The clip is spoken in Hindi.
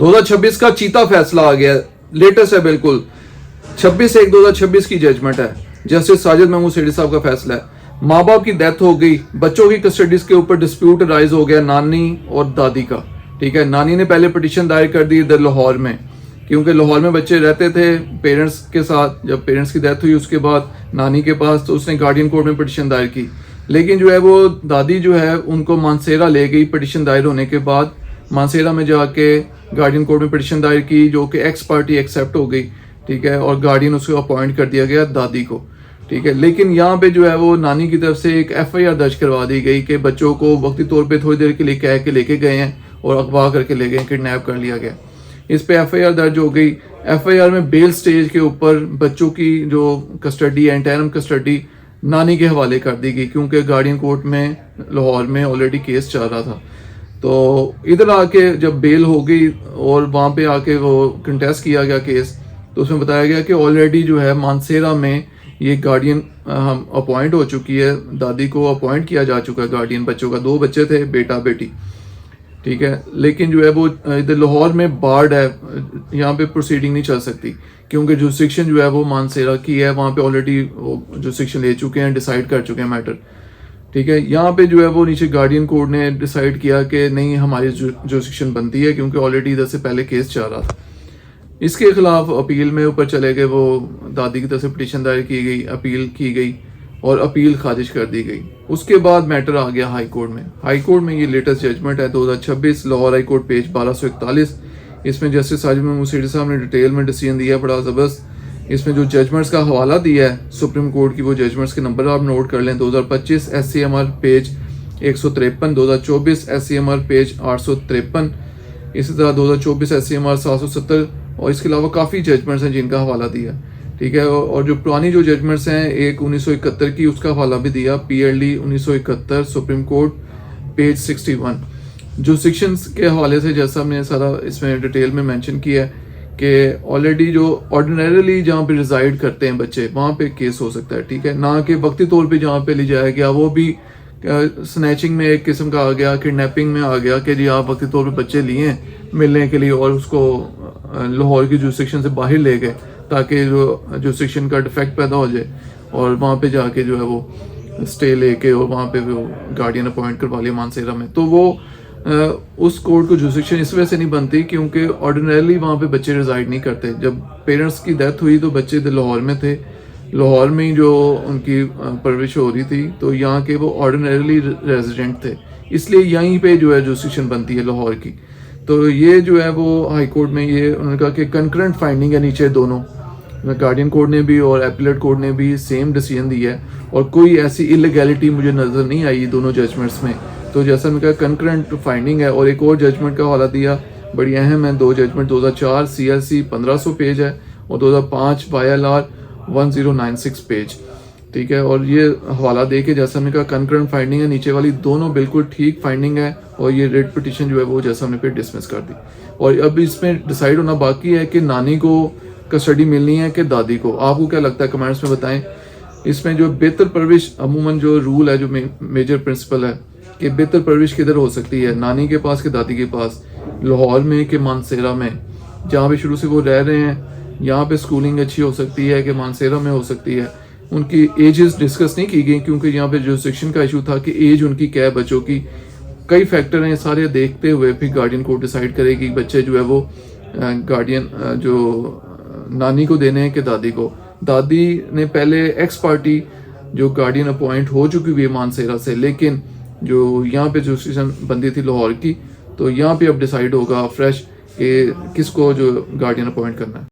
2026 का चीता फैसला आ गया, लेटेस्ट है बिल्कुल। 26/1/2026 की जजमेंट है, जस्टिस साजिद महमूद सेठी साहब का फैसला है। माँ बाप की डेथ हो गई, बच्चों की कस्टडीज के ऊपर डिस्प्यूट राइज हो गया नानी और दादी का। ठीक है, नानी ने पहले पिटीशन दायर कर दी इधर लाहौर में, क्योंकि लाहौर में बच्चे रहते थे पेरेंट्स के साथ। जब पेरेंट्स की डेथ हुई उसके बाद नानी के पास, तो उसने गार्डियन कोर्ट में पिटीशन दायर की। लेकिन जो है वो दादी जो है उनको मानसेरा ले गई पिटीशन दायर होने के बाद। मानसेरा में जाके गार्डियन कोर्ट में पिटीशन दायर की, जो कि एक्स पार्टी एक्सेप्ट हो गई। ठीक है, और गार्डियन उसको अपॉइंट कर दिया गया दादी को। ठीक है, लेकिन यहाँ पे जो है वो नानी की तरफ से एक FIR दर्ज करवा दी गई कि बच्चों को वक्ती तौर पे थोड़ी देर के लिए कह के लेके गए हैं और अगवा करके ले गए, किडनैप कर लिया गया। इस पे FIR दर्ज हो गई। FIR में बेल स्टेज के ऊपर बच्चों की जो कस्टडी है, इंटरम कस्टडी, नानी के हवाले कर दी गई, क्योंकि गार्डियन कोर्ट में लाहौर में ऑलरेडी केस चल रहा था। तो इधर आके जब बेल हो गई और वहाँ पे आके वो कंटेस्ट किया गया केस, तो उसमें बताया गया कि ऑलरेडी जो है मानसेरा में ये गार्डियन हम अपॉइंट हो चुकी है, दादी को अपॉइंट किया जा चुका है गार्डियन बच्चों का। 2 बच्चे थे, बेटा बेटी। ठीक है, लेकिन जो है वो इधर लाहौर में बार्ड है, यहाँ पे प्रोसीडिंग नहीं चल सकती, क्योंकि जुरिस्डिक्शन जो है वो मानसेरा की है। वहाँ पे ऑलरेडी जुरिस्डिक्शन ले चुके हैं, डिसाइड कर चुके हैं मैटर। ठीक है, यहाँ पे जो है वो नीचे गार्डियन कोर्ट ने डिसाइड किया कि नहीं, हमारी जुरिस्डिक्शन बनती है, क्योंकि ऑलरेडी इधर से पहले केस चल रहा था। इसके खिलाफ अपील में ऊपर चले गए, वो दादी की तरफ से पिटीशन दायर की गई, अपील की गई और अपील खारिज कर दी गई। उसके बाद मैटर आ गया हाई कोर्ट में। हाई कोर्ट में ये लेटेस्ट जजमेंट है 2026, लाहौर हाई कोर्ट, पेज 1241। इसमें जस्टिस साजिद महमूद सेठी साहब ने डिटेल में डिसीजन दिया है, बड़ा ज़बरदस्त। इसमें जो जजमेंट्स का हवाला दिया है सुप्रीम कोर्ट की, वो जजमेंट्स के नंबर आप नोट कर लें। 2025 SCMR पेज 153, 2024 SCMR पेज 853, इसी तरह 2024 SCMR 770, और इसके अलावा काफ़ी जजमेंट्स हैं जिनका हवाला दिया। ठीक है, और जो पुरानी जो जजमेंट्स हैं, एक 1971 की, उसका हवाला भी दिया, PLD 1971 supreme court, page 61। Jurisdictions के हवाले से जैसा हमने सारा इसमें डिटेल में मेंशन किया है कि ऑलरेडी जो ऑर्डिनरीली जहाँ पे रिजाइड करते हैं बच्चे, वहाँ पे केस हो सकता है। ठीक है, ना कि वक्ती तौर पे जहाँ पे ले जाया गया, वो भी स्नैचिंग में एक किस्म का आ गया, किडनैपिंग में आ गया कि जी आप वक्ती तौर पे बच्चे लिए हैं मिलने के लिए और उसको लाहौर की जुरिस्डिक्शन से बाहर ले गए, ताकि जो जुरिस्डिक्शन का डिफेक्ट पैदा हो जाए, और वहाँ पे जाके जो है वो स्टे लेके और वहाँ पे वो गार्डियन अपॉइंट करवा लिया मानसेरा में। तो वो उस कोर्ट को जुरिस्डिक्शन इस वजह से नहीं बनती क्योंकि ऑर्डिनरली वहाँ पे बच्चे रिजाइड नहीं करते। जब पेरेंट्स की डेथ हुई तो बच्चे लाहौर में थे, लाहौर में ही जो उनकी परवरिश हो रही थी, तो यहाँ के वो ऑर्डिनरली रेजिडेंट थे, इसलिए यहीं पे जो है जुरिस्डिक्शन बनती है लाहौर की। तो ये जो है वो हाई कोर्ट में ये उन्होंने कहा कि कंकरेंट फाइंडिंग है नीचे, दोनों गार्डियन कोर्ट ने भी और एपीलेट कोर्ट ने भी सेम डिसीजन दिया है, और कोई ऐसी इलीगैलिटी मुझे नज़र नहीं आई दोनों जजमेंट्स में। तो जैसा मैंने कहा कंकरेंट फाइंडिंग है। और एक और जजमेंट का हवाला दिया, बड़ी अहम है, 2 जजमेंट 2004 CLC 1500 पेज है और 2005 YLR 1096 पेज। ठीक है, और ये हवाला दे के जैसा हमने कहा कंकरेंट फाइंडिंग है, नीचे वाली दोनों बिल्कुल ठीक फाइंडिंग है, और ये रेड पिटीशन जो है वो जैसा हमने फिर डिसमिस कर दी। और अब इसमें डिसाइड होना बाकी है कि नानी को कस्टडी मिलनी है कि दादी को। आपको क्या लगता है, कमेंट्स में बताएं। इसमें जो बेहतर परवरिश, अमूमन जो रूल है, जो मेजर प्रिंसिपल है कि बेहतर परवरिश किधर हो सकती है, नानी के पास कि दादी के पास, लाहौर में कि मानसेरा में, जहाँ पे शुरू से वो रह रहे हैं। यहाँ पे स्कूलिंग अच्छी हो सकती है कि मानसेरा में हो सकती है। उनकी एजेस डिस्कस नहीं की गई क्योंकि यहाँ पे जुरिस्डिक्शन का इशू था कि एज उनकी क्या है बच्चों की। कई फैक्टर हैं, सारे देखते हुए फिर गार्डियन कोर्ट डिसाइड करेगी बच्चे जो है वो गार्डियन जो नानी को देने हैं कि दादी को। दादी ने पहले एक्स पार्टी जो गार्डियन अपॉइंट हो चुकी हुई है मानसेरा से, लेकिन जो यहाँ पे जुरिस्डिक्शन बंदी थी लाहौर की, तो यहाँ पे अब डिसाइड होगा फ्रेश कि किसको जो गार्डियन अपॉइंट करना है।